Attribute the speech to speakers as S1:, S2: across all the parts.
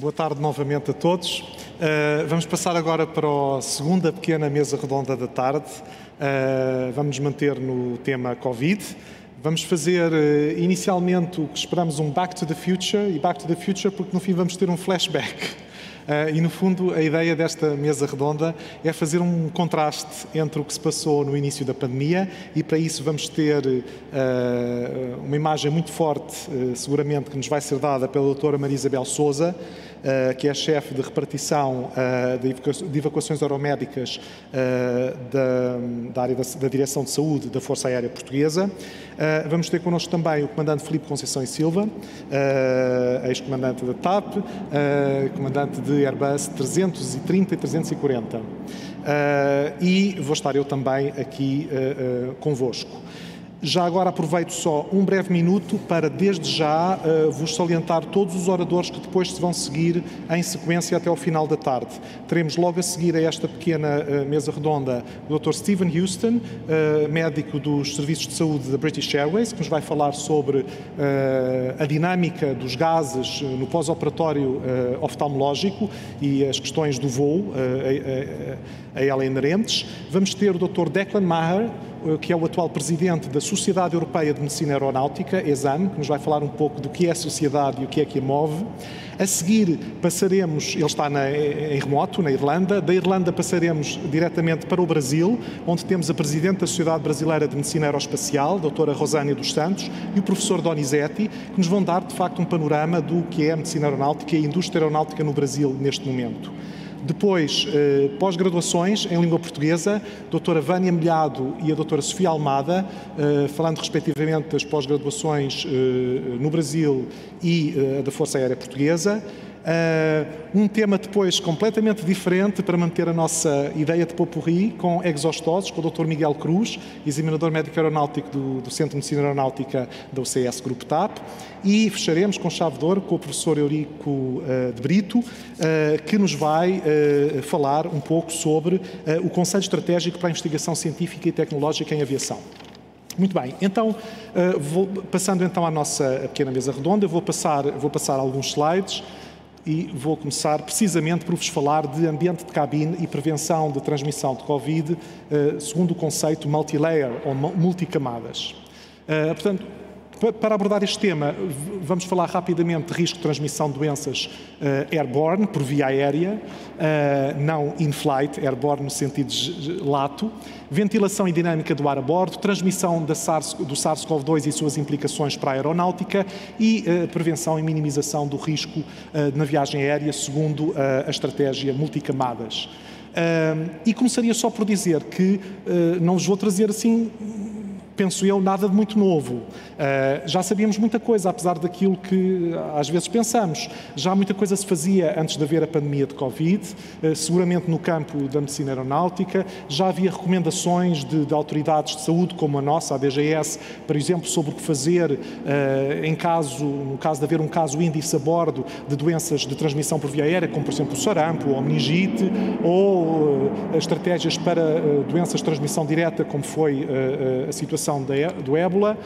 S1: Boa tarde novamente a todos. Vamos passar agora para a segunda pequena mesa redonda da tarde. Vamos manter no tema Covid. Vamos fazer inicialmente o que esperamos um Back to the Future, e Back to the Future porque no fim vamos ter um flashback. E no fundo a ideia desta mesa redonda é fazer um contraste entre o que se passou no início da pandemia e para isso vamos ter uma imagem muito forte, seguramente, que nos vai ser dada pela doutora Maria Isabel Sousa, que é chefe de repartição de evacuações aeromédicas da área da Direção de Saúde da Força Aérea Portuguesa. Vamos ter connosco também o comandante Filipe Conceição e Silva, ex-comandante da TAP, comandante de Airbus 330 e 340. E vou estar eu também aqui convosco. Já agora aproveito só um breve minuto para, desde já, vos salientar todos os oradores que depois se vão seguir em sequência até ao final da tarde. Teremos logo a seguir a esta pequena mesa redonda o Dr. Stephen Houston, médico dos Serviços de Saúde da British Airways, que nos vai falar sobre a dinâmica dos gases no pós-operatório oftalmológico e as questões do voo a ela inerentes. Vamos ter o Dr. Declan Maher, que é o atual presidente da Sociedade Europeia de Medicina Aeronáutica, ESAM, que nos vai falar um pouco do que é a sociedade e o que é que a move. A seguir passaremos, ele está em remoto, na Irlanda. Da Irlanda passaremos diretamente para o Brasil, onde temos a presidente da Sociedade Brasileira de Medicina Aeroespacial, a doutora Rosânia dos Santos, e o professor Donizetti, que nos vão dar, de facto, um panorama do que é a medicina aeronáutica e a indústria aeronáutica no Brasil neste momento. Depois, pós-graduações em língua portuguesa, a doutora Vânia Melhado e a doutora Sofia Almada, falando respectivamente das pós-graduações no Brasil e da Força Aérea Portuguesa. Um tema depois completamente diferente para manter a nossa ideia de pot-pourri, com exostoses, com o Dr. Miguel Cruz, examinador médico aeronáutico do Centro de Medicina Aeronáutica da UCS Grupo TAP, e fecharemos com chave de ouro com o professor Eurico de Brito, que nos vai falar um pouco sobre o Conselho Estratégico para a Investigação Científica e Tecnológica em Aviação. Muito bem, então, passando então à nossa pequena mesa redonda, eu vou passar alguns slides. E vou começar precisamente por vos falar de ambiente de cabine e prevenção de transmissão de Covid, segundo o conceito multilayer ou multicamadas. Portanto, para abordar este tema, vamos falar rapidamente de risco de transmissão de doenças airborne, por via aérea, não in-flight, airborne no sentido lato, ventilação e dinâmica do ar a bordo, transmissão do SARS-CoV-2 e suas implicações para a aeronáutica e prevenção e minimização do risco na viagem aérea, segundo a estratégia multicamadas. E começaria só por dizer que não vos vou trazer assim, penso eu, nada de muito novo. Já sabíamos muita coisa, apesar daquilo que às vezes pensamos. Já muita coisa se fazia antes de haver a pandemia de Covid, seguramente no campo da medicina aeronáutica. Já havia recomendações de autoridades de saúde, como a nossa, a DGS, por exemplo, sobre o que fazer no caso de haver um caso índice a bordo de doenças de transmissão por via aérea, como por exemplo o sarampo, ou a meningite, ou estratégias para doenças de transmissão direta, como foi a situação do ébola.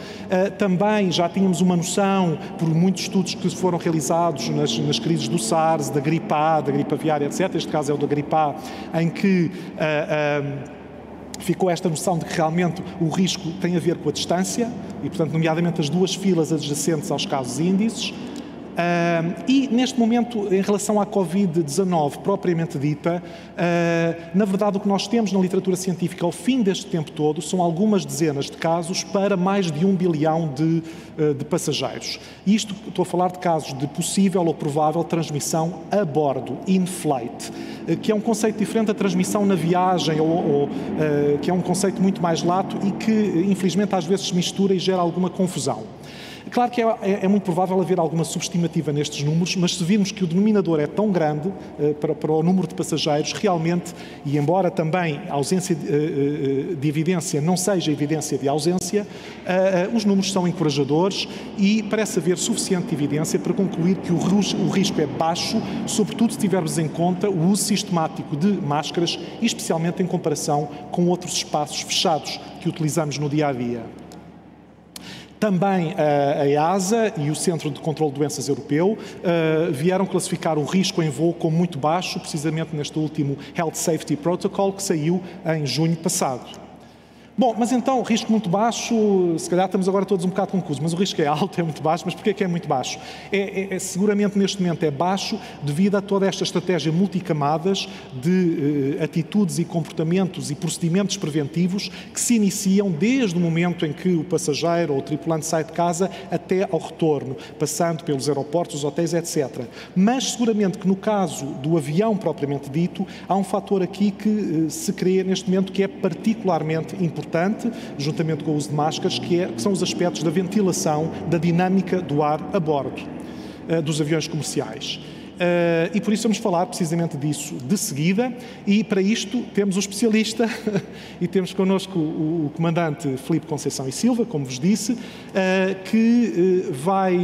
S1: Também já tínhamos uma noção, por muitos estudos que foram realizados nas crises do SARS, da gripe A, da gripe aviária, etc. Este caso é o da gripe A, em que ficou esta noção de que realmente o risco tem a ver com a distância e, portanto, nomeadamente as duas filas adjacentes aos casos índices. E, neste momento, em relação à Covid-19 propriamente dita, na verdade o que nós temos na literatura científica ao fim deste tempo todo são algumas dezenas de casos para mais de 1 bilhão de passageiros. E isto, estou a falar de casos de possível ou provável transmissão a bordo, in-flight, que é um conceito diferente da transmissão na viagem, que é um conceito muito mais lato e que, infelizmente, às vezes se mistura e gera alguma confusão. Claro que é muito provável haver alguma subestimativa nestes números, mas se virmos que o denominador é tão grande para o número de passageiros, realmente, e embora também a ausência de evidência não seja evidência de ausência, os números são encorajadores e parece haver suficiente evidência para concluir que o risco é baixo, sobretudo se tivermos em conta o uso sistemático de máscaras, e especialmente em comparação com outros espaços fechados que utilizamos no dia-a-dia. Também a EASA e o Centro de Controlo de Doenças Europeu vieram classificar o risco em voo como muito baixo, precisamente neste último Health Safety Protocol que saiu em junho passado. Bom, mas então, risco muito baixo, se calhar estamos agora todos um bocado confusos, mas o risco é alto, é muito baixo, mas porquê que é muito baixo? Seguramente neste momento é baixo devido a toda esta estratégia multicamadas de atitudes e comportamentos e procedimentos preventivos que se iniciam desde o momento em que o passageiro ou o tripulante sai de casa até ao retorno, passando pelos aeroportos, os hotéis, etc. Mas seguramente que no caso do avião propriamente dito, há um fator aqui que se crê neste momento que é particularmente importante, juntamente com o uso de máscaras, que são os aspectos da ventilação, da dinâmica do ar a bordo dos aviões comerciais. E por isso vamos falar precisamente disso de seguida, e para isto temos o especialista e temos connosco o comandante Filipe Conceição e Silva, como vos disse, que vai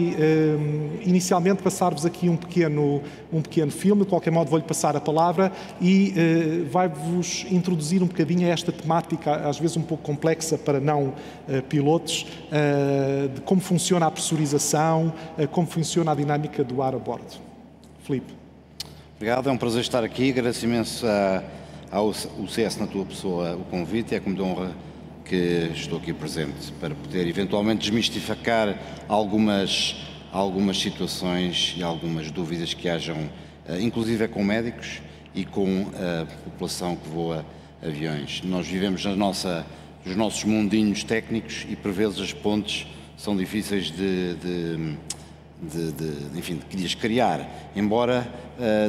S1: inicialmente passar-vos aqui um pequeno filme. De qualquer modo vou-lhe passar a palavra e vai-vos introduzir um bocadinho a esta temática, às vezes um pouco complexa para não pilotos, de como funciona a pressurização, como funciona a dinâmica do ar a bordo. Filipe.
S2: Obrigado, é um prazer estar aqui. Agradeço imenso ao UCS na tua pessoa o convite. É com muita honra que estou aqui presente para poder eventualmente desmistificar algumas situações e algumas dúvidas que hajam, inclusive com médicos e com a população que voa aviões. Nós vivemos nos nossos mundinhos técnicos e por vezes as pontes são difíceis de criar, embora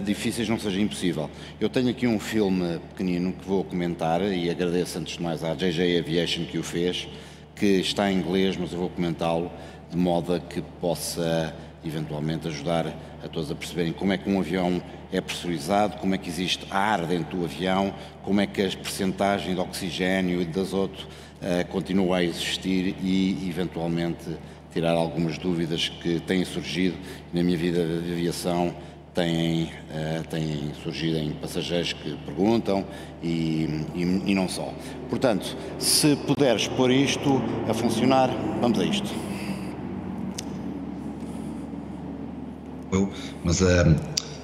S2: difíceis não seja impossível. Eu tenho aqui um filme pequenino que vou comentar e agradeço antes de mais à JJ Aviation que o fez, que está em inglês, mas eu vou comentá-lo de modo a que possa eventualmente ajudar a todos a perceberem como é que um avião é pressurizado, como é que existe ar dentro do avião, como é que a percentagem de oxigênio e de azoto continua a existir e eventualmente tirar algumas dúvidas que têm surgido na minha vida de aviação, têm surgido em passageiros que perguntam e não só. Portanto, se puderes pôr isto a funcionar, vamos a isto.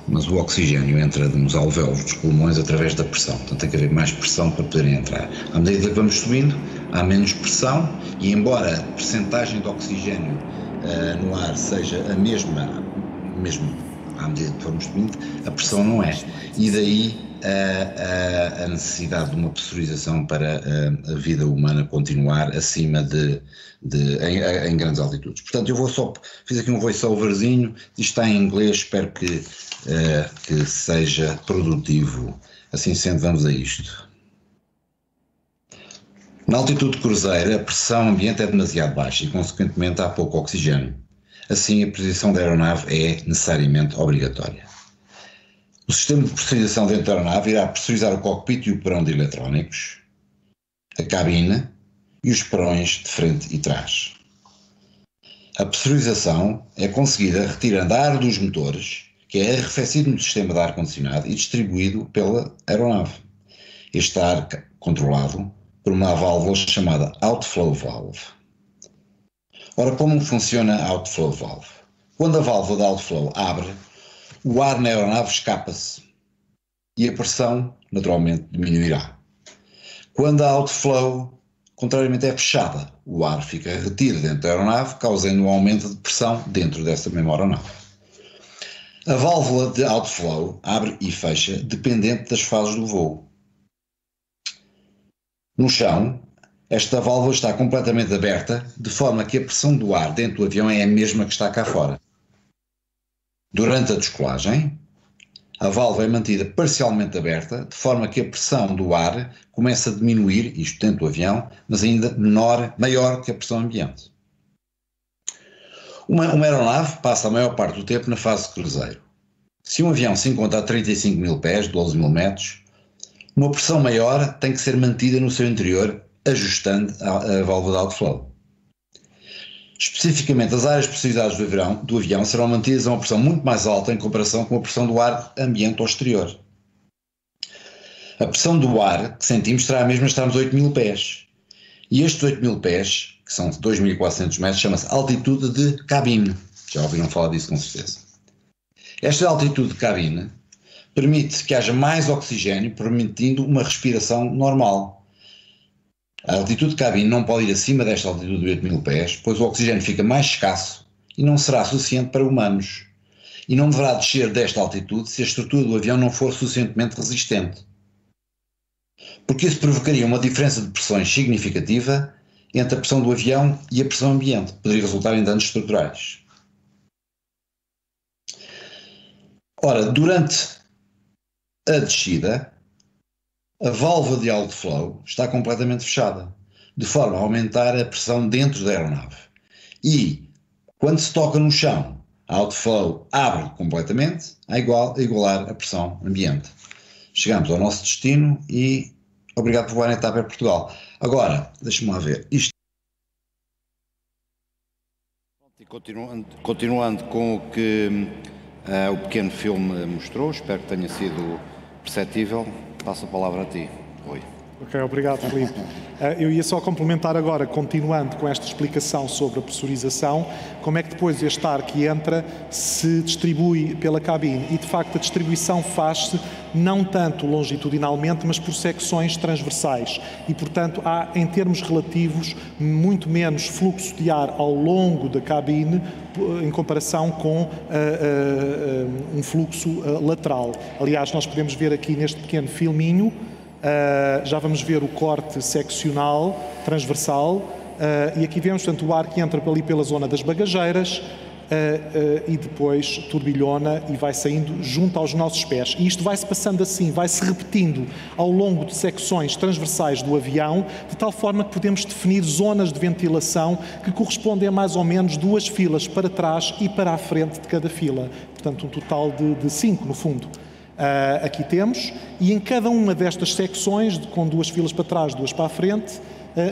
S3: Mas o oxigênio entra nos alvéolos dos pulmões através da pressão, portanto tem que haver mais pressão para poderem entrar. À medida que vamos subindo, há menos pressão e embora a percentagem de oxigênio no ar seja a mesma, mesmo à medida que formos subindo, a pressão não é. E daí a necessidade de uma pressurização para a vida humana continuar acima em grandes altitudes. Portanto, fiz aqui um voice-overzinho, isto está em inglês, espero que seja produtivo. Assim sendo, vamos a isto. Na altitude cruzeira, a pressão ambiente é demasiado baixa e, consequentemente, há pouco oxigênio. Assim, a pressurização da aeronave é necessariamente obrigatória. O sistema de pressurização dentro da aeronave irá pressurizar o cockpit e o perão de eletrónicos, a cabine e os perões de frente e trás. A pressurização é conseguida retirando ar dos motores, que é arrefecido no sistema de ar-condicionado e distribuído pela aeronave. Este ar controlado por uma válvula chamada outflow valve. Ora, como funciona a outflow valve? Quando a válvula de outflow abre, o ar na aeronave escapa-se e a pressão, naturalmente, diminuirá. Quando a outflow, contrariamente, é fechada, o ar fica retido dentro da aeronave, causando um aumento de pressão dentro dessa mesma aeronave. A válvula de outflow abre e fecha dependente das fases do voo. No chão, esta válvula está completamente aberta, de forma que a pressão do ar dentro do avião é a mesma que está cá fora. Durante a descolagem, a válvula é mantida parcialmente aberta, de forma que a pressão do ar começa a diminuir, isto dentro do avião, mas ainda maior que a pressão ambiente. Uma aeronave passa a maior parte do tempo na fase de cruzeiro. Se um avião se encontra a 35 mil pés, 12 mil metros, uma pressão maior tem que ser mantida no seu interior, ajustando a válvula de outflow. Especificamente, as áreas pressurizadas do avião serão mantidas a uma pressão muito mais alta em comparação com a pressão do ar ambiente ao exterior. A pressão do ar que sentimos será a mesma estarmos a 8 mil pés. E estes 8.000 pés, que são 2.400 metros, chama-se altitude de cabine. Já ouviram falar disso com certeza. Esta altitude de cabine permite que haja mais oxigênio, permitindo uma respiração normal. A altitude de cabine não pode ir acima desta altitude de 8.000 pés, pois o oxigênio fica mais escasso e não será suficiente para humanos. E não deverá descer desta altitude se a estrutura do avião não for suficientemente resistente. Porque isso provocaria uma diferença de pressões significativa entre a pressão do avião e a pressão ambiente, poderia resultar em danos estruturais. Ora, durante a descida, a válvula de outflow está completamente fechada, de forma a aumentar a pressão dentro da aeronave. E, quando se toca no chão, a outflow abre completamente a igualar a pressão ambiente. Chegamos ao nosso destino e obrigado por voar na etapa em Portugal. Agora, deixa-me lá ver. Isto...
S2: E continuando com o que o pequeno filme mostrou, espero que tenha sido perceptível. Passo a palavra a ti, Rui.
S1: Ok, obrigado, Filipe. Eu ia só complementar agora, continuando com esta explicação sobre a pressurização, como é que depois este ar que entra se distribui pela cabine. E, de facto, a distribuição faz-se não tanto longitudinalmente, mas por secções transversais. E, portanto, há, em termos relativos, muito menos fluxo de ar ao longo da cabine em comparação com um fluxo lateral. Aliás, nós podemos ver aqui neste pequeno filminho, já vamos ver o corte seccional, transversal, e aqui vemos, portanto, o ar que entra ali pela zona das bagageiras e depois turbilhona e vai saindo junto aos nossos pés. E isto vai-se passando assim, vai-se repetindo ao longo de secções transversais do avião, de tal forma que podemos definir zonas de ventilação que correspondem a mais ou menos 2 filas para trás e para a frente de cada fila. Portanto, um total de 5, no fundo. Aqui temos, e em cada uma destas secções, com 2 filas para trás, 2 para a frente,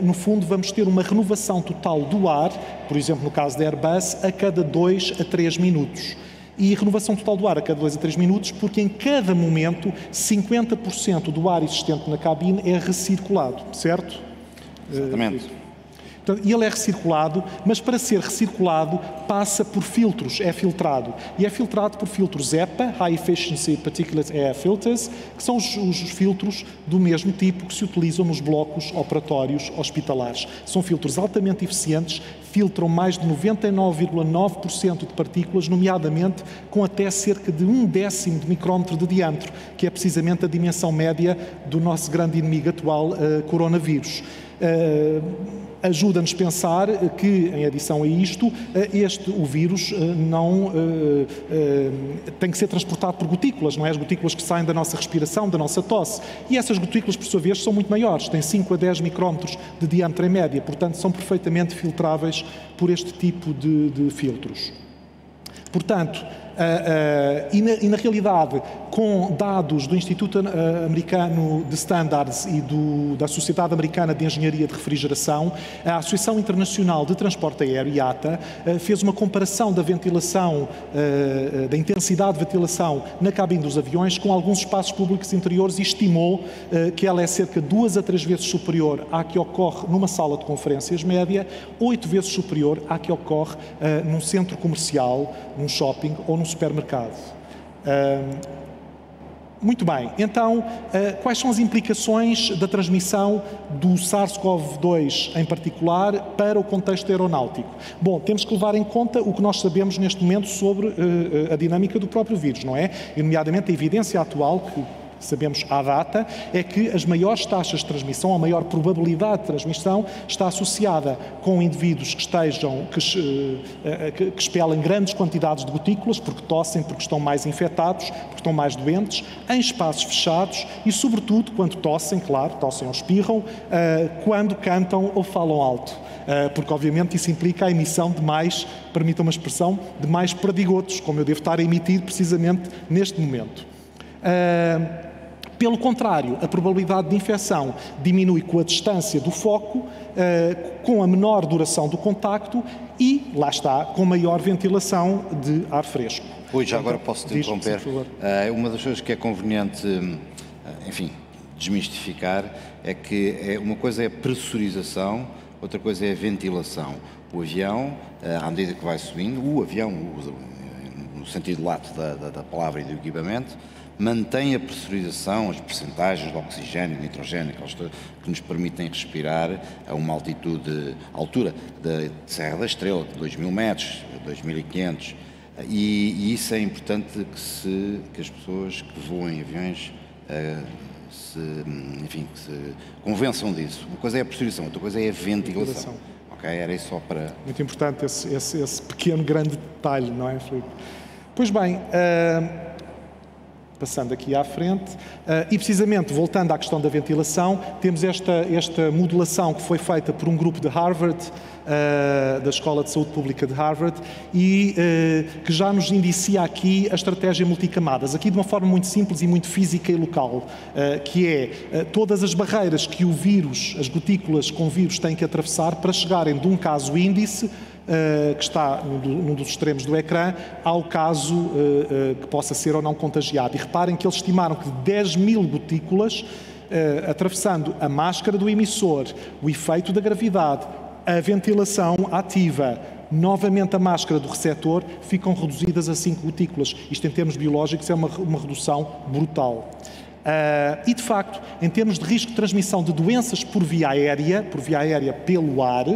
S1: no fundo vamos ter uma renovação total do ar, por exemplo no caso da Airbus, a cada 2 a 3 minutos. E renovação total do ar a cada 2 a 3 minutos, porque em cada momento 50% do ar existente na cabine é recirculado, certo?
S2: Exatamente.
S1: Portanto, ele é recirculado, mas para ser recirculado passa por filtros, é filtrado. E é filtrado por filtros EPA, High Efficiency Particulate Air Filters, que são os filtros do mesmo tipo que se utilizam nos blocos operatórios hospitalares. São filtros altamente eficientes, filtram mais de 99,9% de partículas, nomeadamente com até cerca de 1/10 de micrómetro de diâmetro, que é precisamente a dimensão média do nosso grande inimigo atual, coronavírus. Ajuda-nos a pensar que, em adição a isto, o vírus não tem que ser transportado por gotículas, não é? As gotículas que saem da nossa respiração, da nossa tosse. E essas gotículas, por sua vez, são muito maiores, têm 5 a 10 micrómetros de diâmetro em média, portanto, são perfeitamente filtráveis por este tipo de filtros. Portanto, e na realidade, com dados do Instituto Americano de Standards e da Sociedade Americana de Engenharia de Refrigeração, a Associação Internacional de Transporte Aéreo, IATA, fez uma comparação da ventilação, da intensidade de ventilação na cabine dos aviões com alguns espaços públicos interiores e estimou que ela é cerca de 2 a 3 vezes superior à que ocorre numa sala de conferências média, 8 vezes superior à que ocorre num centro comercial, num shopping ou num supermercado. Muito bem, então, quais são as implicações da transmissão do SARS-CoV-2 em particular para o contexto aeronáutico? Bom, temos que levar em conta o que nós sabemos neste momento sobre a dinâmica do próprio vírus, não é? E, nomeadamente, a evidência atual que sabemos à data, é que as maiores taxas de transmissão, a maior probabilidade de transmissão está associada com indivíduos que expelem grandes quantidades de gotículas, porque tossem, porque estão mais infectados, porque estão mais doentes, em espaços fechados e, sobretudo, quando tossem, claro, tossem ou espirram, quando cantam ou falam alto. Porque, obviamente, isso implica a emissão de mais, permitam uma expressão, de mais perdigotos, como eu devo estar a emitir precisamente neste momento. Pelo contrário, a probabilidade de infecção diminui com a distância do foco, com a menor duração do contacto e, lá está, com maior ventilação de ar fresco.
S2: Rui, já agora posso te interromper. Uma das coisas que é conveniente, enfim, desmistificar é que uma coisa é a pressurização, outra coisa é a ventilação. O avião, à medida que vai subindo, no sentido lato da palavra e do equipamento, mantém a pressurização, as percentagens de oxigênio, de nitrogênio, que nos permitem respirar a uma altura da Serra da Estrela, de 2.000 metros, 2.500, e isso é importante que as pessoas que voam em aviões que se convençam disso. Uma coisa é a pressurização, outra coisa é a ventilação. Ok? Era isso só para...
S1: Muito importante esse pequeno, grande detalhe, não é, Filipe? Pois bem, passando aqui à frente, e precisamente voltando à questão da ventilação, temos esta modelação que foi feita por um grupo de Harvard, da Escola de Saúde Pública de Harvard, e que já nos indicia aqui a estratégia multicamadas, aqui de uma forma muito simples e muito física e local, que é todas as barreiras que o vírus, as gotículas com vírus têm que atravessar para chegarem de um caso índice, que está num dos extremos do ecrã, ao caso que possa ser ou não contagiado. E reparem que eles estimaram que 10.000 gotículas, atravessando a máscara do emissor, o efeito da gravidade, a ventilação ativa, novamente a máscara do receptor, ficam reduzidas a 5 gotículas. Isto, em termos biológicos, é uma redução brutal. E, de facto, em termos de risco de transmissão de doenças por via aérea pelo ar,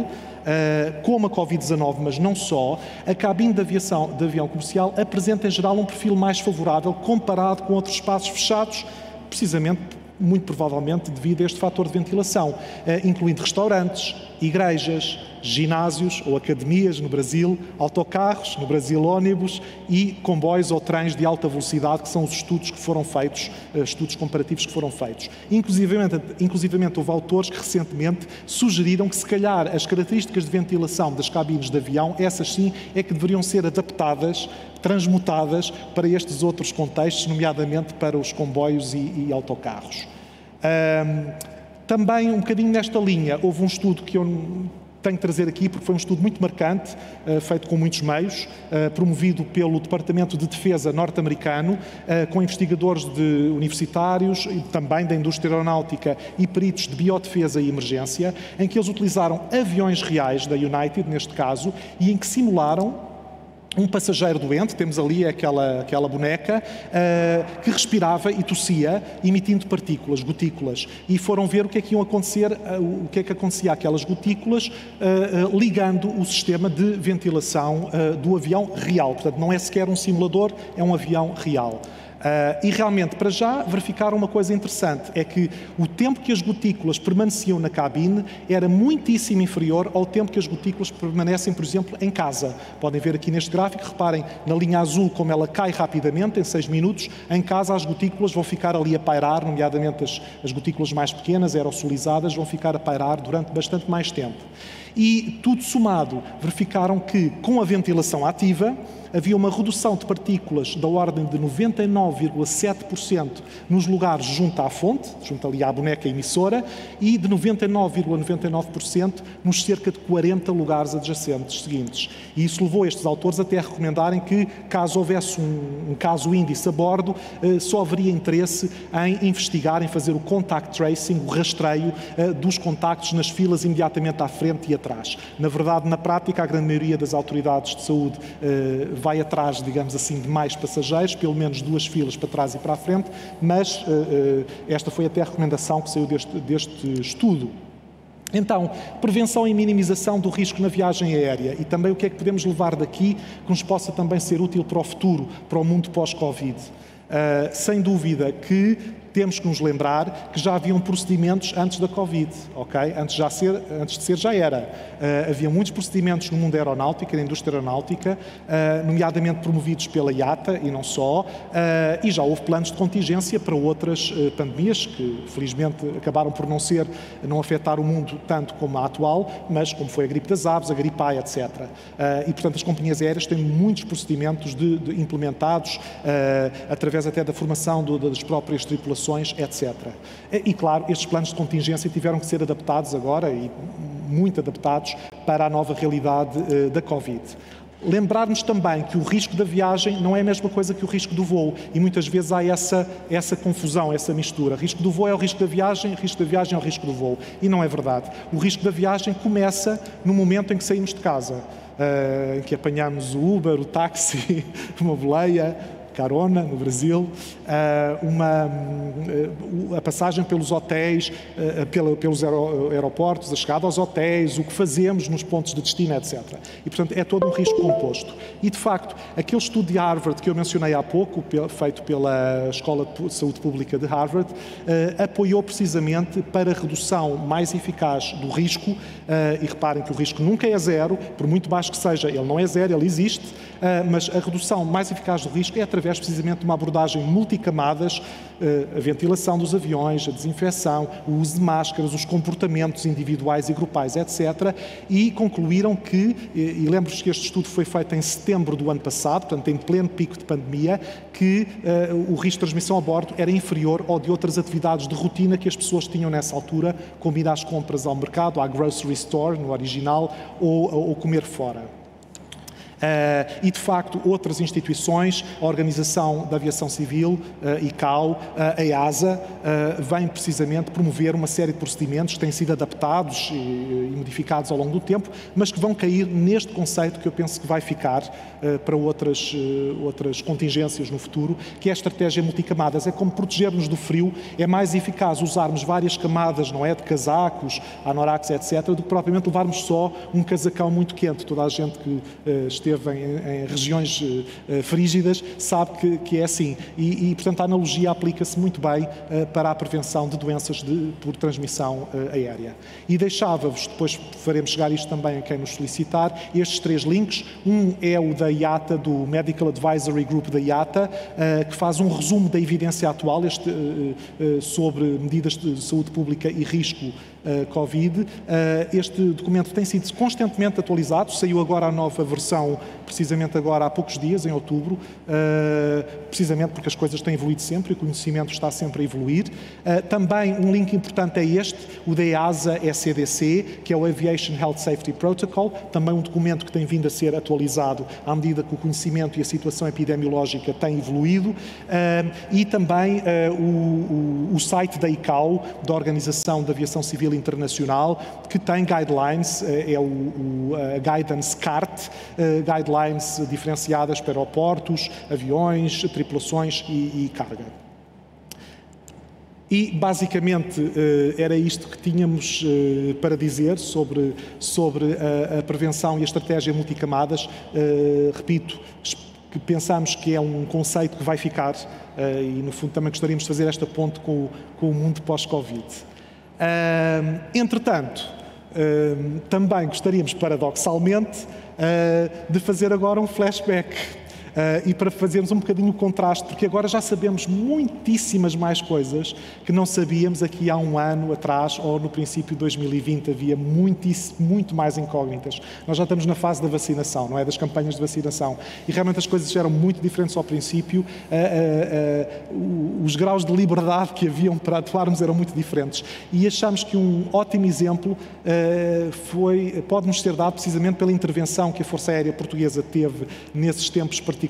S1: como a Covid-19, mas não só, a cabine de avião comercial apresenta, em geral, um perfil mais favorável comparado com outros espaços fechados, precisamente, muito provavelmente, devido a este fator de ventilação, incluindo restaurantes, igrejas, ginásios ou academias no Brasil, autocarros, no Brasil ônibus, e comboios ou trens de alta velocidade, que são os estudos que foram feitos, estudos comparativos que foram feitos. Inclusivamente houve autores que recentemente sugeriram que, se calhar, as características de ventilação das cabines de avião, essas sim, é que deveriam ser adaptadas, transmutadas para estes outros contextos, nomeadamente para os comboios e autocarros. Também, um bocadinho nesta linha, houve um estudo que eu tenho que trazer aqui, porque foi um estudo muito marcante, feito com muitos meios, promovido pelo Departamento de Defesa norte-americano, com investigadores universitários e também da indústria aeronáutica e peritos de biodefesa e emergência, em que eles utilizaram aviões reais da United, neste caso, e em que simularam um passageiro doente, temos ali aquela boneca, que respirava e tossia, emitindo partículas, gotículas. E foram ver o que é que acontecia àquelas gotículas, ligando o sistema de ventilação do avião real. Portanto, não é sequer um simulador, é um avião real. E realmente, para já, verificaram uma coisa interessante, é que o tempo que as gotículas permaneciam na cabine era muitíssimo inferior ao tempo que as gotículas permanecem, por exemplo, em casa. Podem ver aqui neste gráfico, reparem na linha azul como ela cai rapidamente, em 6 minutos. Em casa as gotículas vão ficar ali a pairar, nomeadamente as gotículas mais pequenas, aerosolizadas, vão ficar a pairar durante bastante mais tempo. E, tudo somado, verificaram que, com a ventilação ativa, havia uma redução de partículas da ordem de 99,7% nos lugares junto à fonte, junto ali à boneca emissora, e de 99,99% nos cerca de 40 lugares adjacentes seguintes. E isso levou estes autores até a recomendarem que, caso houvesse um caso índice a bordo, só haveria interesse em investigar, em fazer o contact tracing, o rastreio dos contactos nas filas imediatamente à frente e atrás. Na verdade, na prática, a grande maioria das autoridades de saúde vai atrás, digamos assim, de mais passageiros, pelo menos 2 filas para trás e para a frente, mas esta foi até a recomendação que saiu deste estudo. Então, prevenção e minimização do risco na viagem aérea, e também o que é que podemos levar daqui que nos possa também ser útil para o futuro, para o mundo pós-Covid. Sem dúvida que temos que nos lembrar que já haviam procedimentos antes da Covid, ok? Antes de ser, já era. Havia muitos procedimentos no mundo aeronáutico, na indústria aeronáutica, nomeadamente promovidos pela IATA e não só, e já houve planos de contingência para outras pandemias, que felizmente acabaram por não afetar o mundo tanto como a atual, mas como foi a gripe das aves, a gripe A, etc. E, portanto, as companhias aéreas têm muitos procedimentos implementados, através até da formação das próprias tripulações, etc. E, claro, estes planos de contingência tiveram que ser adaptados agora, e muito adaptados, para a nova realidade da Covid. Lembrarmos também que o risco da viagem não é a mesma coisa que o risco do voo, e muitas vezes há essa confusão, essa mistura. O risco do voo é o risco da viagem é o risco do voo, e não é verdade. O risco da viagem começa no momento em que saímos de casa, em que apanhamos o Uber, o táxi, uma boleia, carona no Brasil, a passagem pelos hotéis, pelos aeroportos, a chegada aos hotéis, o que fazemos nos pontos de destino, etc. E, portanto, é todo um risco composto. E, de facto, aquele estudo de Harvard que eu mencionei há pouco, feito pela Escola de Saúde Pública de Harvard, apoiou precisamente para a redução mais eficaz do risco, e reparem que o risco nunca é zero, por muito baixo que seja, ele não é zero, ele existe, mas a redução mais eficaz do risco é através precisamente de uma abordagem multicamadas, a ventilação dos aviões, a desinfecção, o uso de máscaras, os comportamentos individuais e grupais, etc. E concluíram que, e lembro-vos que este estudo foi feito em setembro do ano passado, portanto em pleno pico de pandemia, que o risco de transmissão a bordo era inferior ao de outras atividades de rotina que as pessoas tinham nessa altura, como ir às compras ao mercado, à grocery store, no original, ou comer fora. E, de facto, outras instituições, a Organização da Aviação Civil, ICAO, a EASA, vêm precisamente promover uma série de procedimentos que têm sido adaptados e modificados ao longo do tempo, mas que vão cair neste conceito que eu penso que vai ficar para outras contingências no futuro, que é a estratégia multicamadas. É como proteger-nos do frio, é mais eficaz usarmos várias camadas, não é, de casacos, anoraks, etc., do que propriamente levarmos só um casacão muito quente. Toda a gente que esteve em regiões frígidas sabe que é assim. E, portanto, a analogia aplica-se muito bem para a prevenção de doenças por transmissão aérea. E deixava-vos, depois faremos chegar isto também a quem nos solicitar, estes 3 links. Um é o da IATA, do Medical Advisory Group da IATA, que faz um resumo da evidência atual sobre medidas de saúde pública e risco Covid. Este documento tem sido constantemente atualizado, saiu agora a nova versão, precisamente agora há poucos dias, em outubro, precisamente porque as coisas têm evoluído sempre e o conhecimento está sempre a evoluir. Também um link importante é este, o da EASA-ECDC, que é o Aviation Health Safety Protocol, também um documento que tem vindo a ser atualizado à medida que o conhecimento e a situação epidemiológica têm evoluído, e também o site da ICAO, da Organização da Aviação Civil Internacional, que tem guidelines, é o Guidance CART, guidelines diferenciadas para aeroportos, aviões, tripulações e carga. E, basicamente, era isto que tínhamos para dizer sobre a prevenção e a estratégia multicamadas. Repito, que pensamos que é um conceito que vai ficar e, no fundo, também gostaríamos de fazer esta ponte com o mundo pós-Covid. Entretanto, também gostaríamos, paradoxalmente, de fazer agora um flashback e para fazermos um bocadinho o contraste, porque agora já sabemos muitíssimas mais coisas que não sabíamos aqui há um ano atrás ou no princípio de 2020, havia muito mais incógnitas. Nós já estamos na fase da vacinação, não é? Das campanhas de vacinação, e realmente as coisas eram muito diferentes ao princípio, os graus de liberdade que haviam para atuarmos eram muito diferentes, e achamos que um ótimo exemplo pode-nos ser dado precisamente pela intervenção que a Força Aérea Portuguesa teve nesses tempos particularmente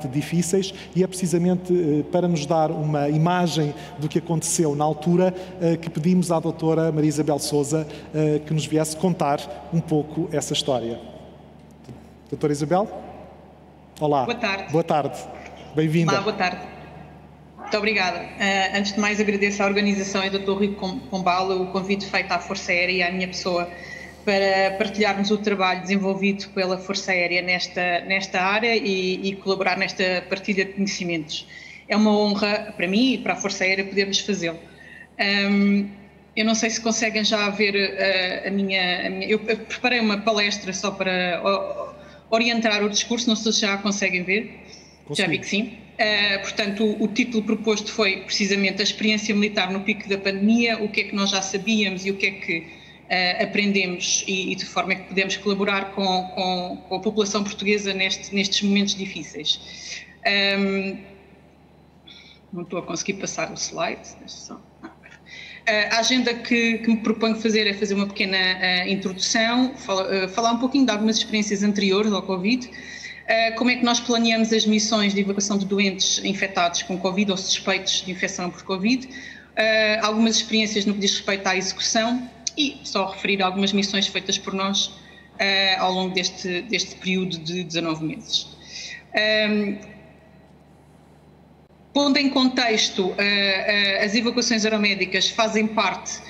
S1: difíceis, e é precisamente para nos dar uma imagem do que aconteceu na altura que pedimos à doutora Maria Isabel Sousa que nos viesse contar um pouco essa história. Doutora Isabel? Olá.
S4: Boa tarde.
S1: Boa tarde. Bem-vinda.
S4: Olá, boa tarde. Muito obrigada. Antes de mais, agradeço à organização e ao Dr. Rui Pombal o convite feito à Força Aérea e à minha pessoa para partilharmos o trabalho desenvolvido pela Força Aérea nesta área e colaborar nesta partilha de conhecimentos. É uma honra para mim e para a Força Aérea podermos fazê-lo. Eu não sei se conseguem já ver a minha... Eu preparei uma palestra só para orientar o discurso, não sei se já a conseguem ver. Consigo. Já vi que sim. Portanto, o título proposto foi precisamente a experiência militar no pico da pandemia, o que é que nós já sabíamos e o que é que aprendemos e de forma que podemos colaborar com a população portuguesa nestes momentos difíceis. Não estou a conseguir passar o slide. A agenda que me proponho fazer é fazer uma pequena introdução, falar um pouquinho de algumas experiências anteriores ao Covid, como é que nós planeamos as missões de evacuação de doentes infectados com Covid ou suspeitos de infecção por Covid, algumas experiências no que diz respeito à execução e só referir algumas missões feitas por nós ao longo deste período de 19 meses. Pondo em contexto, as evacuações aeromédicas fazem parte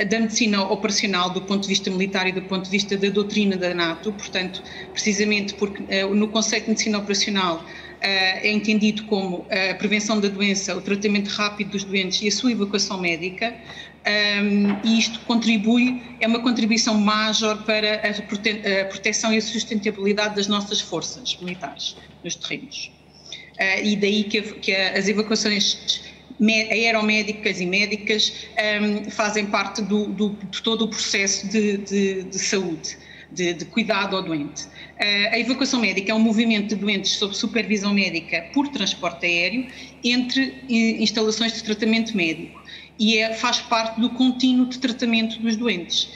S4: da medicina operacional do ponto de vista militar e do ponto de vista da doutrina da NATO, portanto, precisamente porque no conceito de medicina operacional é entendido como a prevenção da doença, o tratamento rápido dos doentes e a sua evacuação médica, e isto é uma contribuição major para a proteção e a sustentabilidade das nossas forças militares nos terrenos. E daí que as evacuações aeromédicas e médicas fazem parte de todo o processo de saúde, de cuidado ao doente. A evacuação médica é um movimento de doentes sob supervisão médica por transporte aéreo entre instalações de tratamento médico e faz parte do contínuo de tratamento dos doentes.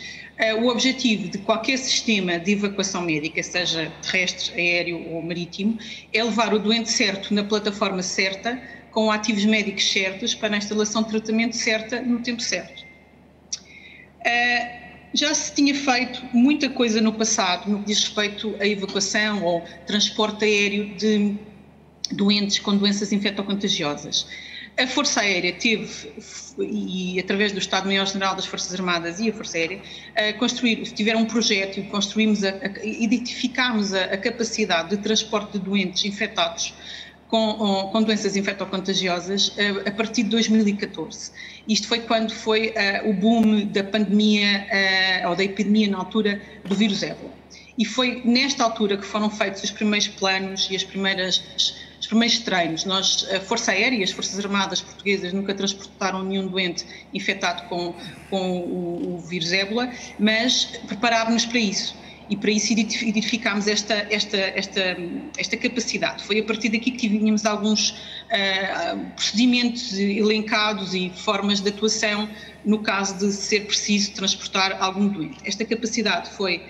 S4: O objetivo de qualquer sistema de evacuação médica, seja terrestre, aéreo ou marítimo, é levar o doente certo na plataforma certa, com ativos médicos certos, para a instalação de tratamento certa no tempo certo. Já se tinha feito muita coisa no passado no que diz respeito à evacuação ou transporte aéreo de doentes com doenças infectocontagiosas. A Força Aérea teve, e através do Estado-Maior-General das Forças Armadas e a Força Aérea, tiveram um projeto e identificámos a capacidade de transporte de doentes infectados com doenças infectocontagiosas a partir de 2014. Isto foi quando foi o boom da pandemia, ou da epidemia na altura do vírus ébola. E foi nesta altura que foram feitos os primeiros planos e os primeiros treinos. A Força Aérea e as Forças Armadas portuguesas nunca transportaram nenhum doente infectado com o vírus ébola, mas preparávamos para isso. E para isso identificámos esta capacidade. Foi a partir daqui que tínhamos alguns procedimentos elencados e formas de atuação no caso de ser preciso transportar algum doente. Esta capacidade foi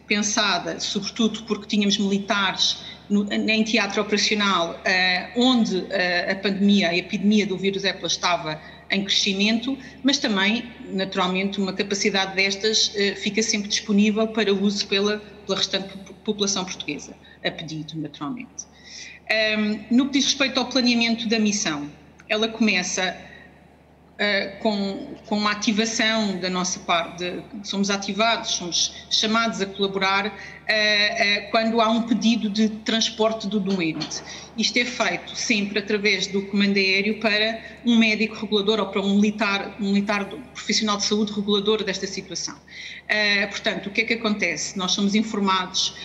S4: pensada, sobretudo porque tínhamos militares em teatro operacional, onde a pandemia, a epidemia do vírus ébola estava em crescimento, mas também, naturalmente, uma capacidade destas fica sempre disponível para uso pela restante população portuguesa, a pedido, naturalmente. No que diz respeito ao planeamento da missão, ela começa com uma ativação da nossa parte, somos ativados, somos chamados a colaborar quando há um pedido de transporte do doente. Isto é feito sempre através do comando aéreo para um médico regulador ou para um militar profissional de saúde regulador desta situação. Portanto, o que é que acontece? Nós somos informados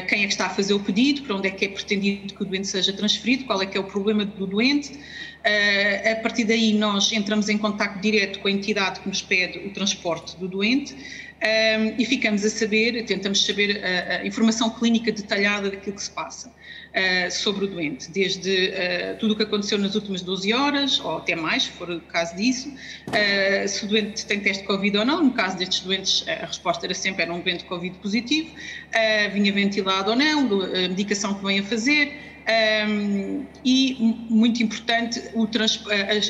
S4: quem é que está a fazer o pedido, para onde é que é pretendido que o doente seja transferido, qual é que é o problema do doente. A partir daí nós entramos em contacto direto com a entidade que nos pede o transporte do doente e ficamos a saber, tentamos saber a informação clínica detalhada daquilo que se passa sobre o doente, desde tudo o que aconteceu nas últimas 12 horas, ou até mais, se for o caso disso, se o doente tem teste de Covid ou não. No caso destes doentes, a resposta era um doente Covid positivo, vinha ventilado ou não, a medicação que vem a fazer, e, muito importante,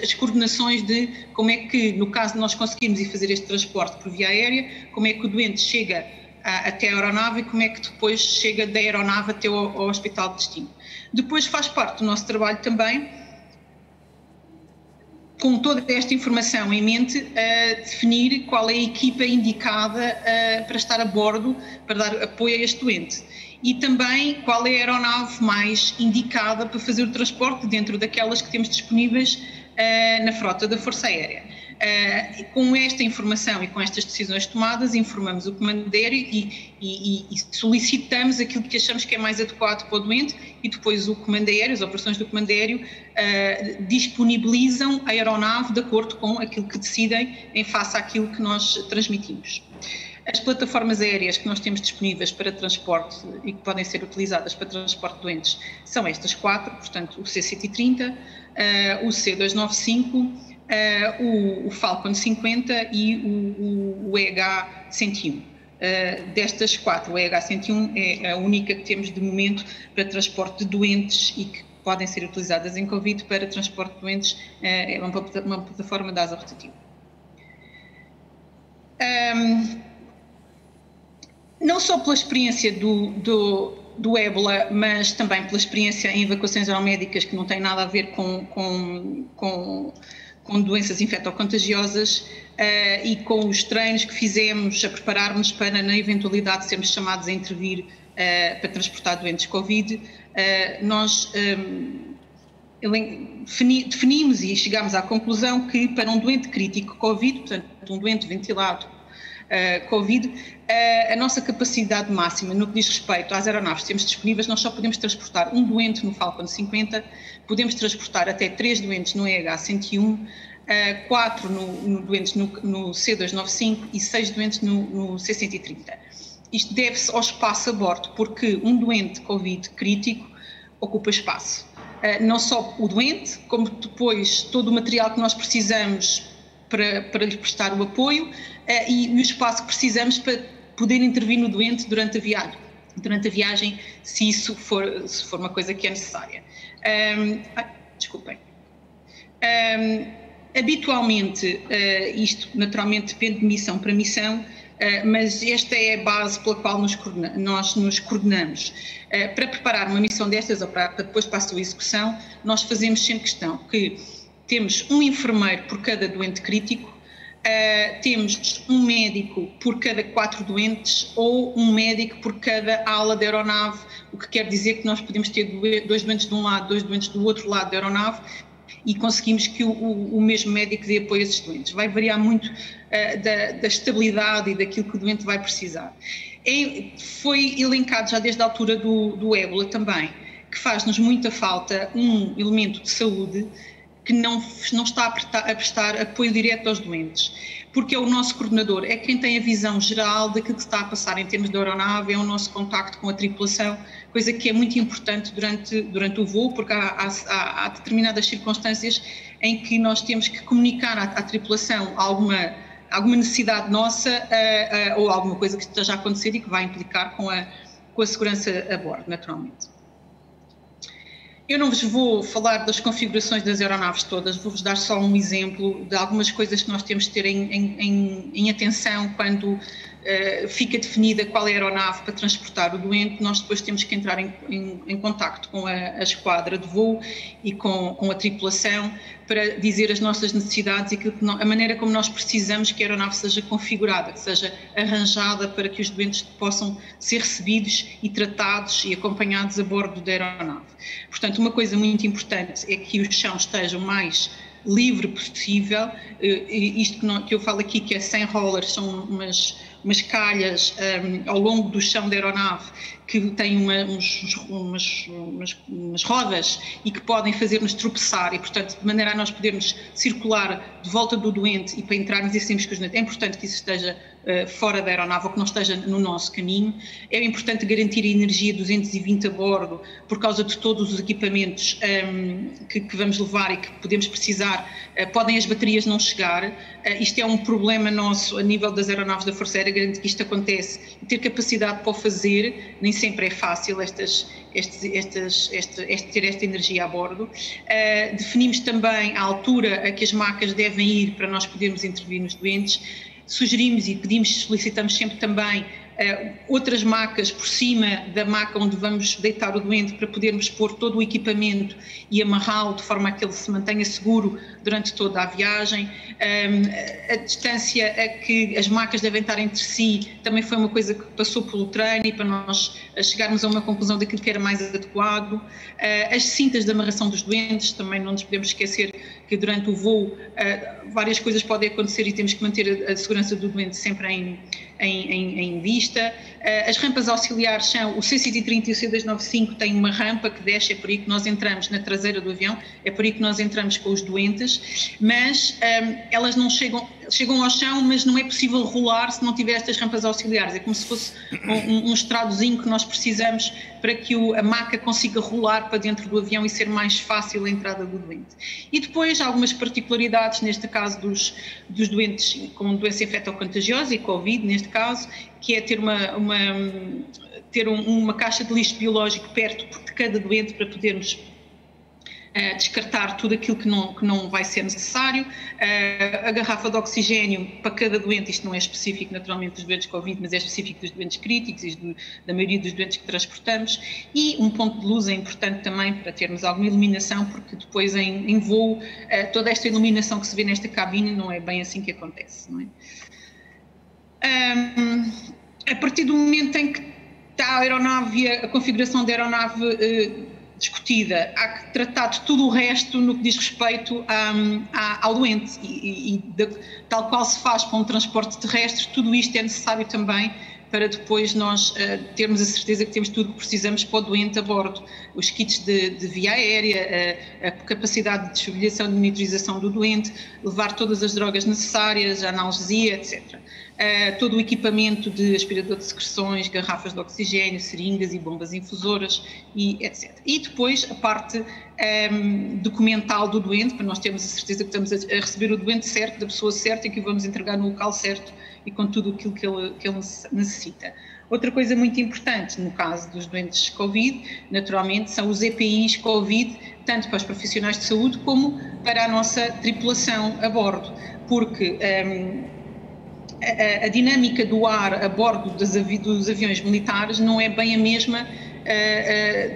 S4: as coordenações de como é que, no caso de nós conseguirmos ir fazer este transporte por via aérea, como é que o doente chega até a aeronave e como é que depois chega da aeronave até ao hospital de destino. Depois faz parte do nosso trabalho também, com toda esta informação em mente, definir qual é a equipa indicada para estar a bordo, para dar apoio a este doente. E também qual é a aeronave mais indicada para fazer o transporte dentro daquelas que temos disponíveis na frota da Força Aérea. Com esta informação e com estas decisões tomadas, informamos o comando aéreo e solicitamos aquilo que achamos que é mais adequado para o doente, e depois o comando aéreo, as operações do comando aéreo, disponibilizam a aeronave de acordo com aquilo que decidem em face àquilo que nós transmitimos. As plataformas aéreas que nós temos disponíveis para transporte e que podem ser utilizadas para transporte de doentes são estas 4, portanto o C-130, o C-295, o Falcon 50 e o EH-101. Destas 4, o EH-101 é a única que temos de momento para transporte de doentes e que podem ser utilizadas em Covid para transporte de doentes, é uma plataforma da asa rotativa. Não só pela experiência do ébola, mas também pela experiência em evacuações aeromédicas que não tem nada a ver com doenças infectocontagiosas e com os treinos que fizemos a preparar-nos para, na eventualidade de sermos chamados a intervir para transportar doentes Covid, nós definimos e chegámos à conclusão que para um doente crítico Covid, portanto um doente ventilado Covid, a nossa capacidade máxima no que diz respeito às aeronaves que temos disponíveis, nós só podemos transportar um doente no Falcon 50, podemos transportar até 3 doentes no EH-101, 4 doentes no C-295 e 6 doentes no C-130. Isto deve-se ao espaço a bordo, porque um doente Covid crítico ocupa espaço. Não só o doente, como depois todo o material que nós precisamos para lhe prestar o apoio e o espaço que precisamos para poder intervir no doente durante a viagem, se isso for uma coisa que é necessária. Desculpem. Habitualmente, isto naturalmente depende de missão para missão, mas esta é a base pela qual nós nos coordenamos. Para preparar uma missão destas ou para depois para a sua execução, nós fazemos sempre questão que temos um enfermeiro por cada doente crítico, temos um médico por cada 4 doentes ou um médico por cada ala da aeronave, o que quer dizer que nós podemos ter 2 doentes de um lado, 2 doentes do outro lado da aeronave e conseguimos que o mesmo médico dê apoio a esses doentes. Vai variar muito da estabilidade e daquilo que o doente vai precisar. Foi elencado já desde a altura do ébola também, que faz-nos muita falta um elemento de saúde que não está a prestar apoio direto aos doentes, porque é o nosso coordenador, é quem tem a visão geral daquilo que está a passar em termos de aeronave, é o nosso contacto com a tripulação, coisa que é muito importante durante o voo, porque há determinadas circunstâncias em que nós temos que comunicar à tripulação alguma necessidade nossa ou alguma coisa que esteja a acontecer e que vai implicar com a segurança a bordo, naturalmente. Eu não vos vou falar das configurações das aeronaves todas, vou-vos dar só um exemplo de algumas coisas que nós temos de ter em atenção quando fica definida qual é a aeronave para transportar o doente. Nós depois temos que entrar em contacto com a esquadra de voo e com a tripulação para dizer as nossas necessidades e a maneira como nós precisamos que a aeronave seja configurada, que seja arranjada para que os doentes possam ser recebidos e tratados e acompanhados a bordo da aeronave. Portanto, uma coisa muito importante é que o chão esteja o mais livre possível. Isto que eu falo aqui, que é sem rollers, são umas calhas ao longo do chão da aeronave que têm umas rodas e que podem fazer-nos tropeçar e, portanto, de maneira a nós podermos circular de volta do doente e para entrarmos e sairmos com os doentes. É importante que isso esteja fora da aeronave ou que não esteja no nosso caminho. É importante garantir a energia 220 a bordo por causa de todos os equipamentos que vamos levar e que podemos precisar. Podem as baterias não chegar. Isto é um problema nosso a nível das aeronaves da Força Aérea, garantir que isto acontece e ter capacidade para o fazer. Nem sempre é fácil ter esta energia a bordo. Definimos também a altura a que as macas devem ir para nós podermos intervir nos doentes. Sugerimos e solicitamos sempre também outras macas por cima da maca onde vamos deitar o doente para podermos pôr todo o equipamento e amarrá-lo de forma a que ele se mantenha seguro durante toda a viagem. A distância a que as macas devem estar entre si também foi uma coisa que passou pelo treino e para nós chegarmos a uma conclusão daquilo que era mais adequado. As cintas de amarração dos doentes, também não nos podemos esquecer que durante o voo várias coisas podem acontecer e temos que manter a segurança do doente sempre em vista. As rampas auxiliares são o C-130 e o C-295 têm uma rampa que desce, é por aí que nós entramos na traseira do avião, é por aí que nós entramos com os doentes, mas elas não chegam, chegam ao chão, mas não é possível rolar se não tiver estas rampas auxiliares. É como se fosse um estradozinho que nós precisamos para que a maca consiga rolar para dentro do avião e ser mais fácil a entrada do doente. E depois algumas particularidades, neste caso dos doentes com doença infectocontagiosa e Covid, neste caso, que é ter uma caixa de lixo biológico perto de cada doente para podermos descartar tudo aquilo que não vai ser necessário. A garrafa de oxigénio para cada doente, isto não é específico naturalmente dos doentes Covid, mas é específico dos doentes críticos e da maioria dos doentes que transportamos. E um ponto de luz é importante também para termos alguma iluminação, porque depois em voo toda esta iluminação que se vê nesta cabine não é bem assim que acontece, não é? A partir do momento em que está a aeronave, a configuração da aeronave discutida, há que tratar de tudo o resto no que diz respeito ao doente tal qual se faz para um transporte terrestre, tudo isto é necessário também para depois nós termos a certeza que temos tudo o que precisamos para o doente a bordo. Os kits de via aérea, a capacidade de desfibrilação, de monitorização do doente, levar todas as drogas necessárias, a analgesia, etc. Todo o equipamento de aspirador de secreções, garrafas de oxigênio, seringas e bombas infusoras, e etc. E depois a parte documental do doente, para nós termos a certeza que estamos a receber o doente certo, da pessoa certa, e que o vamos entregar no local certo e com tudo aquilo que ele necessita. Outra coisa muito importante no caso dos doentes Covid, naturalmente, são os EPIs Covid, tanto para os profissionais de saúde como para a nossa tripulação a bordo, porque a dinâmica do ar a bordo dos aviões militares não é bem a mesma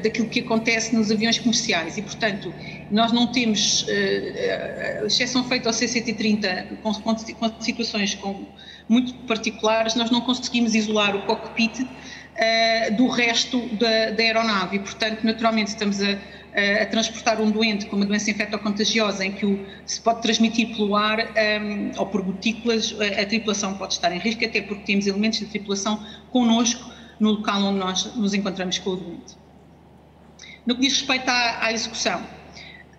S4: daquilo que acontece nos aviões comerciais e, portanto, nós não temos, exceção feita ao C-130, com situações muito particulares, nós não conseguimos isolar o cockpit do resto da aeronave e, portanto, naturalmente estamos a transportar um doente com uma doença infectocontagiosa em que se pode transmitir pelo ar ou por gotículas, a tripulação pode estar em risco, até porque temos elementos de tripulação connosco no local onde nós nos encontramos com o doente. No que diz respeito à execução,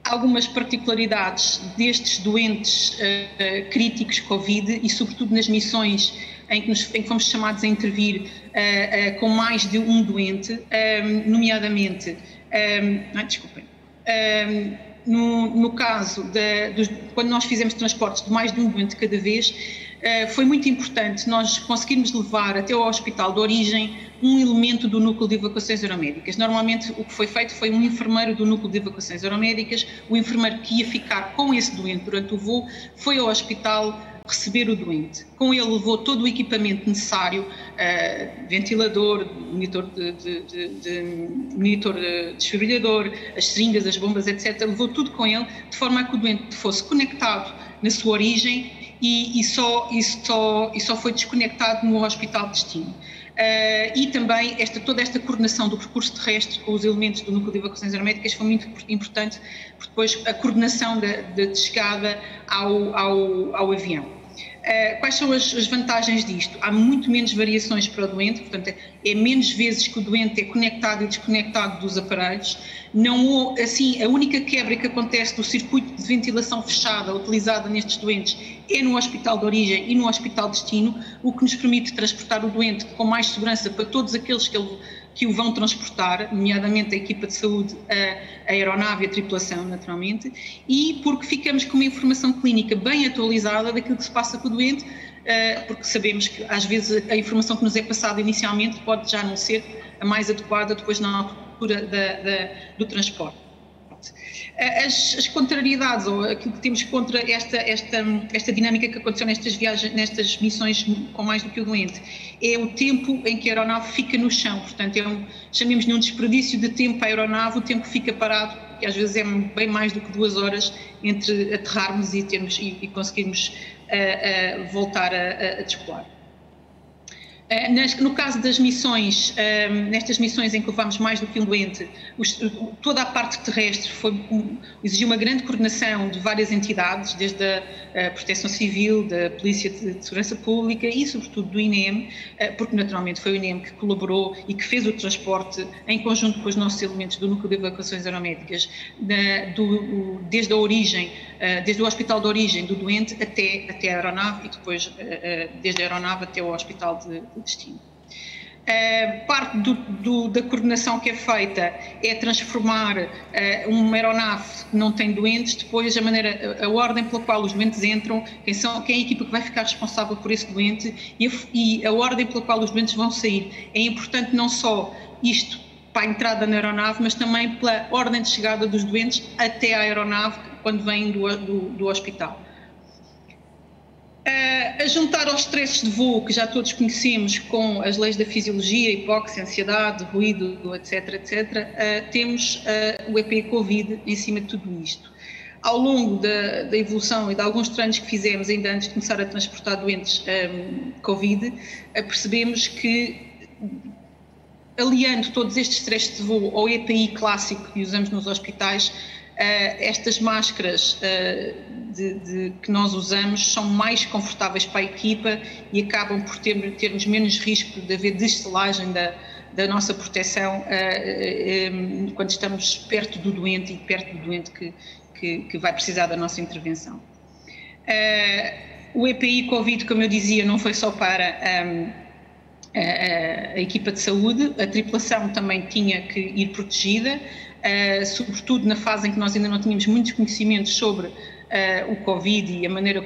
S4: algumas particularidades destes doentes críticos Covid e sobretudo nas missões em que fomos chamados a intervir com mais de um doente, nomeadamente, no caso quando nós fizemos transportes de mais de um doente cada vez, foi muito importante nós conseguirmos levar até ao hospital de origem um elemento do núcleo de evacuações aeromédicas. Normalmente o que foi feito foi um enfermeiro do núcleo de evacuações aeromédicas, o enfermeiro que ia ficar com esse doente durante o voo, foi ao hospital receber o doente. Com ele levou todo o equipamento necessário, ventilador, monitor de desfibrilhador, as seringas, as bombas, etc. Levou tudo com ele, de forma a que o doente fosse conectado na sua origem e só foi desconectado no hospital de destino. E também toda esta coordenação do percurso terrestre com os elementos do núcleo de evacuações aeromédicas foi muito importante, porque depois a coordenação da chegada ao avião. Quais são as vantagens disto? Há muito menos variações para o doente, portanto é menos vezes que o doente é conectado e desconectado dos aparelhos. Não, assim, a única quebra que acontece do circuito de ventilação fechada utilizada nestes doentes é no hospital de origem e no hospital de destino, o que nos permite transportar o doente com mais segurança para todos aqueles que o vão transportar, nomeadamente a equipa de saúde, a aeronave e a tripulação, naturalmente, e porque ficamos com uma informação clínica bem atualizada daquilo que se passa com o doente, porque sabemos que às vezes a informação que nos é passada inicialmente pode já não ser a mais adequada depois na altura do transporte. As contrariedades ou aquilo que temos contra esta dinâmica que aconteceu nestas viagens, nestas missões com mais do que o doente, é o tempo em que a aeronave fica no chão. Portanto, chamemos-lhe um desperdício de tempo para a aeronave, o tempo fica parado, que às vezes é bem mais do que 2 horas entre aterrarmos e conseguirmos voltar a descolar. No caso das missões, nestas missões em que levamos mais do que um doente, toda a parte terrestre exigiu uma grande coordenação de várias entidades, desde a Proteção Civil, da Polícia de Segurança Pública e, sobretudo, do INEM, porque naturalmente foi o INEM que colaborou e que fez o transporte em conjunto com os nossos elementos do Núcleo de Evacuações Aeromédicas, desde a origem, desde o hospital de origem do doente até a aeronave e depois desde a aeronave até o hospital de destino. Parte da coordenação que é feita é transformar uma aeronave que não tem doentes, depois a ordem pela qual os doentes entram, quem é a equipa que vai ficar responsável por esse doente e a ordem pela qual os doentes vão sair. É importante não só isto para a entrada na aeronave, mas também pela ordem de chegada dos doentes até à aeronave quando vêm do hospital. A juntar aos stresses de voo que já todos conhecemos com as leis da fisiologia, hipóxia, ansiedade, ruído, etc, temos o EPI Covid em cima de tudo isto. Ao longo da evolução e de alguns treinos que fizemos ainda antes de começar a transportar doentes Covid, percebemos que, aliando todos estes stresses de voo ao EPI clássico que usamos nos hospitais, estas máscaras que nós usamos são mais confortáveis para a equipa e acabam por termos menos risco de haver destelagem da nossa proteção quando estamos perto do doente e perto do doente que vai precisar da nossa intervenção. O EPI Covid, como eu dizia, não foi só para a equipa de saúde, a tripulação também tinha que ir protegida, sobretudo na fase em que nós ainda não tínhamos muitos conhecimentos sobre o Covid e a maneira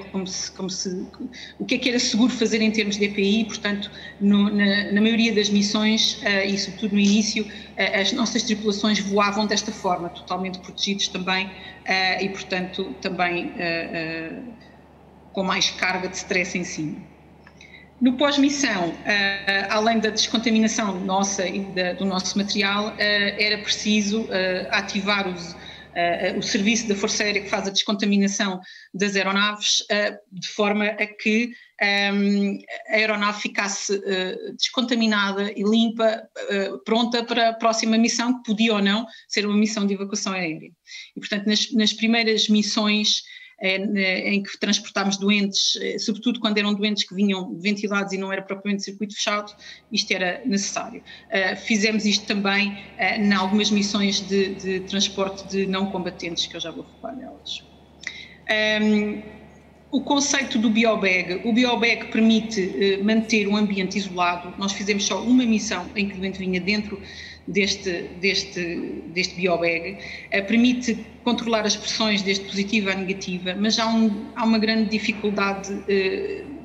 S4: o que era seguro fazer em termos de EPI. Portanto, na maioria das missões e sobretudo no início, as nossas tripulações voavam desta forma, totalmente protegidos também e, portanto, também com mais carga de stress em cima. No pós-missão, além da descontaminação nossa e do nosso material, era preciso ativar o serviço da Força Aérea que faz a descontaminação das aeronaves, de forma a que a aeronave ficasse descontaminada e limpa, pronta para a próxima missão, que podia ou não ser uma missão de evacuação aérea. E, portanto, nas primeiras missões em que transportámos doentes, sobretudo quando eram doentes que vinham ventilados e não era propriamente circuito fechado, isto era necessário. Fizemos isto também em algumas missões de transporte de não combatentes, que eu já vou falar delas. O conceito do biobag. O biobag permite manter um ambiente isolado. Nós fizemos só uma missão em que o doente vinha dentro deste biobag, permite controlar as pressões desde positiva a negativa, mas há uma grande dificuldade,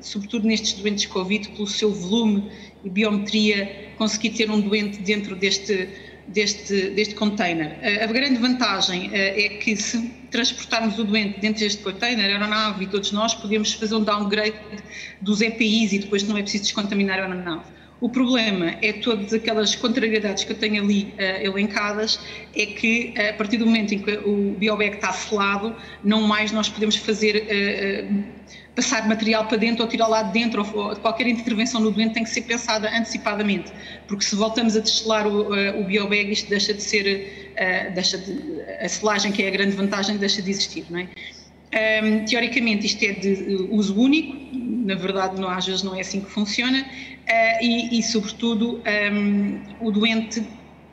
S4: sobretudo nestes doentes Covid, pelo seu volume e biometria, conseguir ter um doente dentro deste container. A grande vantagem é que, se transportarmos o doente dentro deste container, a aeronave e todos nós podemos fazer um downgrade dos EPIs e depois não é preciso descontaminar a aeronave. O problema é todas aquelas contrariedades que eu tenho ali elencadas, é que a partir do momento em que o biobag está selado, não mais nós podemos passar material para dentro ou tirar lá de dentro, ou qualquer intervenção no doente tem que ser pensada antecipadamente, porque se voltamos a desselar o biobag, isto deixa de ser, a selagem, que é a grande vantagem, deixa de existir, não é? Teoricamente isto é de uso único, na verdade às vezes não é assim que funciona, e sobretudo o doente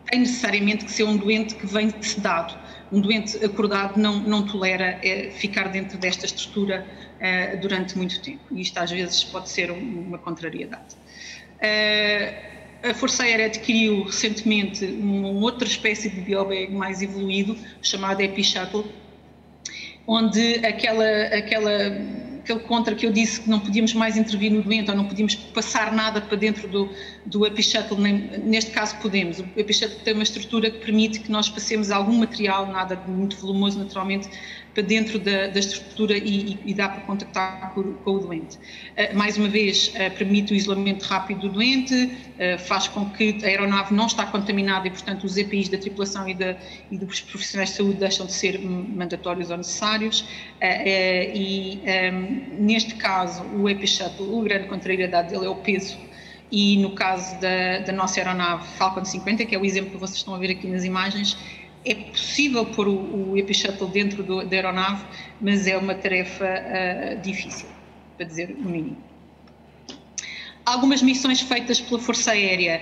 S4: tem necessariamente que ser um doente que vem sedado. Um doente acordado não tolera ficar dentro desta estrutura durante muito tempo, e isto às vezes pode ser uma contrariedade. A Força Aérea adquiriu recentemente uma outra espécie de biobag mais evoluído, chamado EpiShuttle, onde aquele contra que eu disse que não podíamos mais intervir no doente ou não podíamos passar nada para dentro do EpiShuttle, neste caso podemos. O EpiShuttle tem uma estrutura que permite que nós passemos algum material, nada muito volumoso naturalmente, para dentro da estrutura e dá para contactar com o doente. Mais uma vez, permite o isolamento rápido do doente, faz com que a aeronave não está contaminada e, portanto, os EPIs da tripulação e dos profissionais de saúde deixam de ser mandatórios ou necessários. Neste caso, o EpiShuttle, a grande contrariedade dele é o peso e no caso da nossa aeronave Falcon 50, que é o exemplo que vocês estão a ver aqui nas imagens, é possível pôr o Epi-Shuttle dentro da aeronave, mas é uma tarefa difícil, para dizer o mínimo. Algumas missões feitas pela Força Aérea,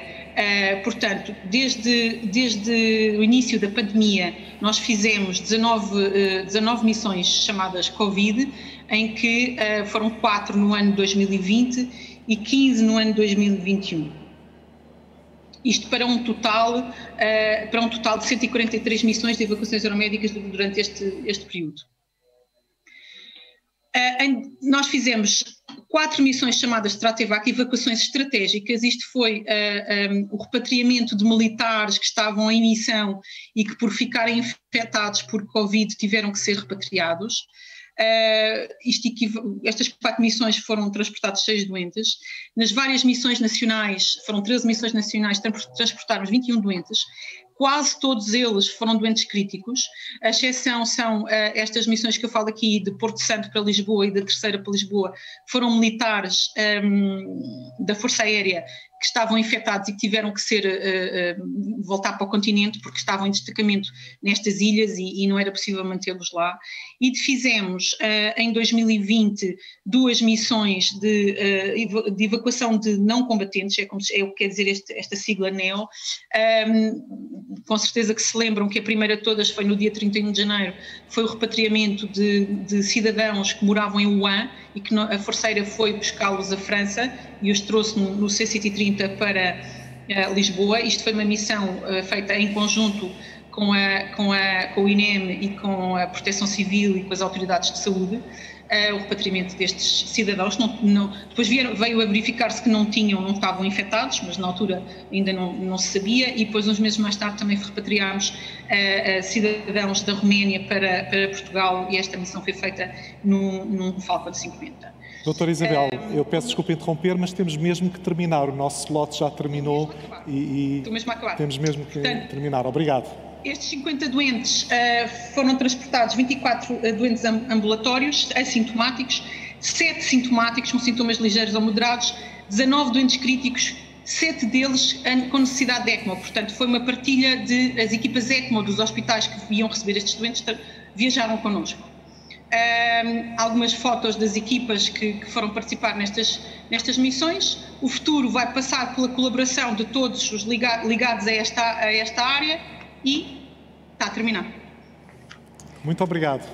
S4: portanto, desde o início da pandemia, nós fizemos 19 missões chamadas Covid, em que foram 4 no ano 2020 e 15 no ano 2021. Isto para um total de 143 missões de evacuações aeromédicas durante este período. Nós fizemos 4 missões chamadas Stratoevac, evacuações estratégicas. Isto foi o repatriamento de militares que estavam em missão e que, por ficarem infectados por Covid, tiveram que ser repatriados. Estas 4 missões foram transportados 6 doentes. Nas várias missões nacionais, foram 13 missões nacionais, transportámos 21 doentes. Quase todos eles foram doentes críticos. A exceção são estas missões que eu falo aqui de Porto Santo para Lisboa e da Terceira para Lisboa, foram militares da Força Aérea que estavam infectados e que tiveram que voltar para o continente porque estavam em destacamento nestas ilhas e não era possível mantê-los lá. E fizemos em 2020 2 missões de evacuação de não combatentes, é o que quer dizer esta sigla NEO. Com certeza que se lembram que a primeira de todas foi no dia 31 de janeiro, foi o repatriamento de cidadãos que moravam em Wuhan e que a Força Aérea foi buscá-los à França e os trouxe no C-130 para Lisboa. Isto foi uma missão feita em conjunto com o INEM e com a Proteção Civil e com as autoridades de saúde, o repatriamento destes cidadãos. Depois veio a verificar-se que não estavam infectados, mas na altura ainda não se sabia, e depois uns meses mais tarde também repatriámos cidadãos da Roménia para Portugal, e esta missão foi feita num Falcon 50.
S1: Doutora Isabel, eu peço desculpa interromper, mas temos mesmo que terminar. O nosso slot já terminou e temos mesmo que terminar. Obrigado.
S4: Estes 50 doentes foram transportados, 24 doentes ambulatórios, assintomáticos, 7 sintomáticos, com sintomas ligeiros ou moderados, 19 doentes críticos, 7 deles com necessidade de ECMO. Portanto, foi uma partilha as equipas ECMO dos hospitais que iam receber estes doentes, viajaram connosco. Algumas fotos das equipas que foram participar nestas missões. O futuro vai passar pela colaboração de todos os ligados a esta área, e está a terminar.
S1: Muito obrigado.